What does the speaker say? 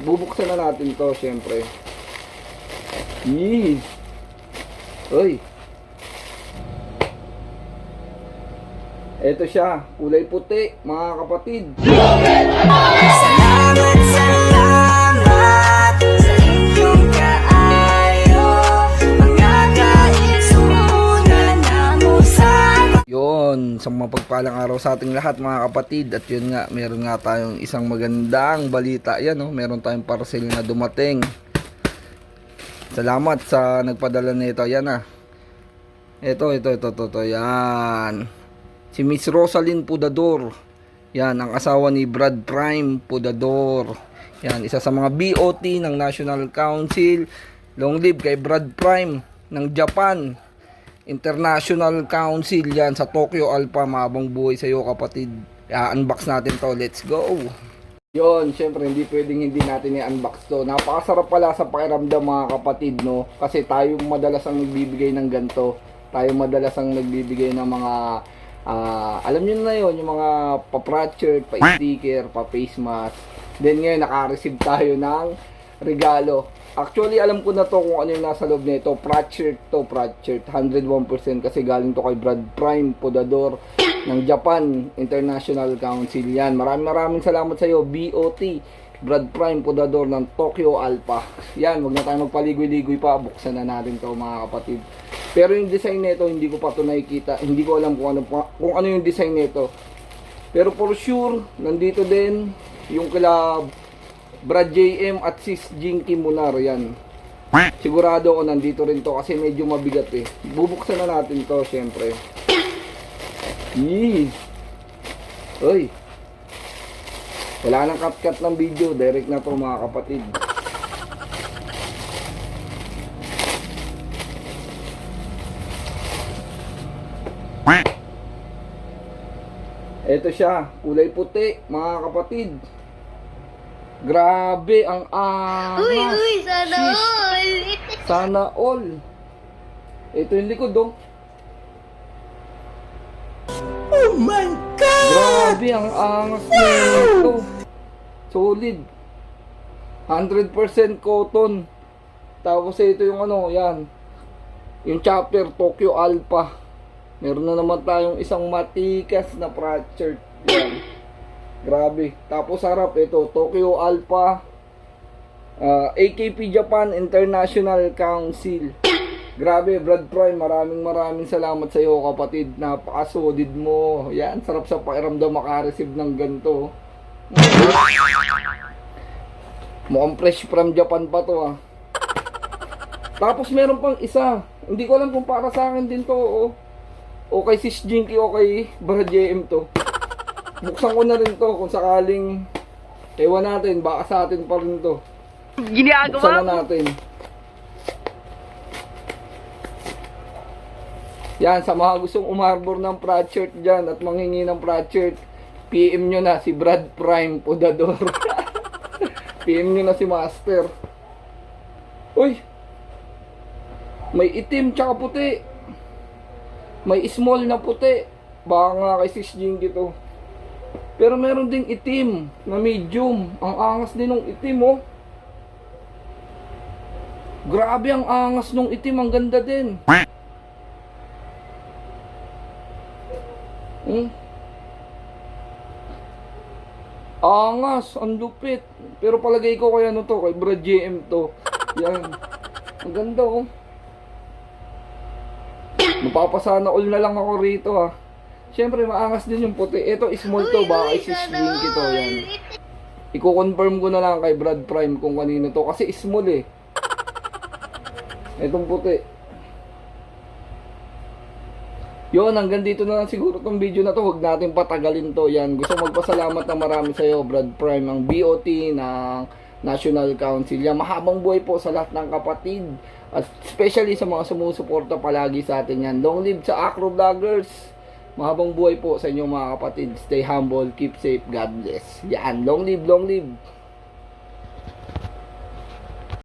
Bubuksan na natin to, syempre. Yee! Uy! Ito siya, kulay puti, mga kapatid. Salamat sa inyong kaayo, mga kaigsunan na mo sa Yon, sa mapagpalang araw sa ating lahat mga kapatid. At yun nga, meron nga tayong isang magandang balita. Yan oh, meron tayong parcel na dumating. Salamat sa nagpadala nito. Yan ah. Ito. Yan. Si Miss Rosalyn Pudador. Yan, ang asawa ni Brad Prime Pudador. Yan, isa sa mga BOT ng National Council. Long live kay Brad Prime ng Japan International Council. Yan, sa Tokyo Alpha. Mahabang buhay sa iyo kapatid. Unbox natin to. Let's go. Yon, syempre hindi pwedeng hindi natin i-unbox to. Napakasarap pala sa pakiramdam mga kapatid, no? Kasi tayo madalas ang nagbibigay ng ganito. Tayo madalas ang nagbibigay ng mga alam niyo na yon, yung mga pa-shirt, pa-sticker, pa-face mask. Then ngayon naka-receive tayo ng regalo. Actually alam ko na to kung ano yung nasa loob nito. Shirt to, shirt 101% kasi galing to kay Brad Prime Pudador ng Japan International Council. Yan, maraming salamat sa iyo BOT Brad Prime Pudador ng Tokyo Alpha. Yan, wag na tayo magpaligoy-ligoy pa, buksan na natin to mga kapatid. Pero yung design nito hindi ko pa to nakikita, hindi ko alam kung ano yung design nito. Pero for sure nandito din yung kila Brad JM at Sis Jinky Munar. Yan, sigurado ako nandito rin to kasi medyo mabigat eh. Bubuksan na natin to syempre. Yee! Uy! Wala nang cut-cut ng video. Direct na to mga kapatid. Ito siya. Kulay puti mga kapatid. Grabe ang angas. Uy, sana Sheesh. all. Sana all. Ito yung likod oh. Oh my God! Grabe ang angas nito. Solid. 100% cotton. Tapos ito yung ano, yan. Yung chapter Tokyo Alpha. Meron na naman tayong isang matikas na shirt. Yan. Grabe. Tapos harap ito, Tokyo Alpha. AKP Japan International Council. Grabe, Brad Prime, maraming salamat sa iyo kapatid. Napaka-solid mo. Yan, sarap sa pakiramdam maka-receive ng ganito. Mukhang fresh from Japan pa to ah. Tapos meron pang isa. Hindi ko alam kung para sa akin din to o kay Sis Jinky o kay Brad JM to. Buksan ko na rin to kung sakaling ewan natin, baka sa atin pa rin to. Buksan na natin. Yan, sa mga gustong umarbor ng shirt dyan at manghingi ng shirt, PM nyo na si Brad Prime Pudador. PM nyo na si Master. Uy! May itim tsaka puti. May small na puti. Baka nga kay Sis Jinky to. Pero meron ding itim na medium. Ang angas din ng itim oh. Grabe ang angas ng itim. Ang ganda din. Angas, ang lupit. Pero palagay ko kaya ano to, kay Brad JM to. Yan. Ang ganda oh. Mapapasana all na lang ako rito ah. Siyempre maangas din yung puti. Ito small to, baka Sis Jinky to. Yan. Iko-confirm ko na lang kay Brad Prime kung kanino to. Kasi small eh. Itong puti. Yun, hanggang dito na lang siguro tong video na to. Huwag natin patagalin to. Yan, gusto magpasalamat na marami sa iyo, Brad Prime, ang BOT ng National Council. Yan, mahabang buhay po sa lahat ng kapatid. At especially sa mga sumusuporta palagi sa atin yan. Long live sa Acro Vloggers. Mahabang buhay po sa inyo mga kapatid. Stay humble, keep safe, God bless. Yan, long live, long live.